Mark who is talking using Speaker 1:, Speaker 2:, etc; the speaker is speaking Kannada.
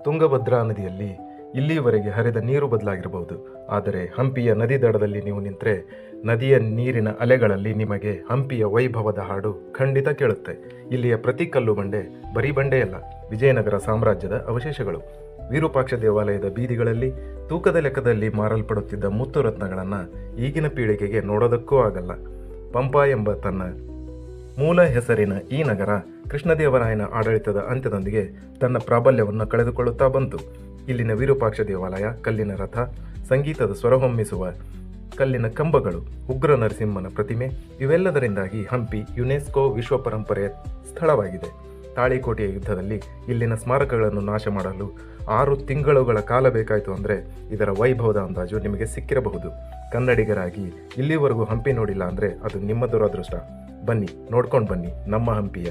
Speaker 1: ತುಂಗಭದ್ರಾ ನದಿಯಲ್ಲಿ ಇಲ್ಲಿಯವರೆಗೆ ಹರಿದ ನೀರು ಬದಲಾಗಿರಬಹುದು, ಆದರೆ ಹಂಪಿಯ ನದಿ ದಡದಲ್ಲಿ ನೀವು ನಿಂತರೆ ನದಿಯ ನೀರಿನ ಅಲೆಗಳಲ್ಲಿ ನಿಮಗೆ ಹಂಪಿಯ ವೈಭವದ ಹಾಡು ಖಂಡಿತ ಕೇಳುತ್ತೆ. ಇಲ್ಲಿಯ ಪ್ರತಿ ಕಲ್ಲು ಬಂಡೆ ಬರೀ ಬಂಡೆಯಲ್ಲ, ವಿಜಯನಗರ ಸಾಮ್ರಾಜ್ಯದ ಅವಶೇಷಗಳು. ವಿರೂಪಾಕ್ಷ ದೇವಾಲಯದ ಬೀದಿಗಳಲ್ಲಿ ತೂಕದ ಲೆಕ್ಕದಲ್ಲಿ ಮಾರಲ್ಪಡುತ್ತಿದ್ದ ಮುತ್ತು ರತ್ನಗಳನ್ನು ಈಗಿನ ಪೀಳಿಗೆಗೆ ನೋಡೋದಕ್ಕೂ ಆಗಲ್ಲ. ಪಂಪಾ ಎಂಬ ತನ್ನ ಮೂಲ ಹೆಸರಿನ ಈ ನಗರ ಕೃಷ್ಣದೇವರಾಯನ ಆಡಳಿತದ ಅಂತ್ಯದೊಂದಿಗೆ ತನ್ನ ಪ್ರಾಬಲ್ಯವನ್ನು ಕಳೆದುಕೊಳ್ಳುತ್ತಾ ಬಂತು. ಇಲ್ಲಿನ ವಿರೂಪಾಕ್ಷ ದೇವಾಲಯ, ಕಲ್ಲಿನ ರಥ, ಸಂಗೀತದ ಸ್ವರಹೊಮ್ಮಿಸುವ ಕಲ್ಲಿನ ಕಂಬಗಳು, ಉಗ್ರ ನರಸಿಂಹನ ಪ್ರತಿಮೆ ಇವೆಲ್ಲದರಿಂದಾಗಿ ಹಂಪಿ ಯುನೆಸ್ಕೋ ವಿಶ್ವ ಪರಂಪರೆಯ ಸ್ಥಳವಾಗಿದೆ. ತಾಳಿಕೋಟೆಯ ಯುದ್ಧದಲ್ಲಿ ಇಲ್ಲಿನ ಸ್ಮಾರಕಗಳನ್ನು ನಾಶ ಮಾಡಲು 6 ತಿಂಗಳುಗಳ ಕಾಲ ಬೇಕಾಯಿತು ಅಂದರೆ ಇದರ ವೈಭವದ ಅಂದಾಜು ನಿಮಗೆ ಸಿಕ್ಕಿರಬಹುದು. ಕನ್ನಡಿಗರಾಗಿ ಇಲ್ಲಿವರೆಗೂ ಹಂಪಿ ನೋಡಿಲ್ಲ ಅಂದರೆ ಅದು ನಿಮ್ಮ ದುರದೃಷ್ಟ. ಬನ್ನಿ, ನೋಡ್ಕೊಂಡು ಬನ್ನಿ ನಮ್ಮ ಹಂಪಿಯ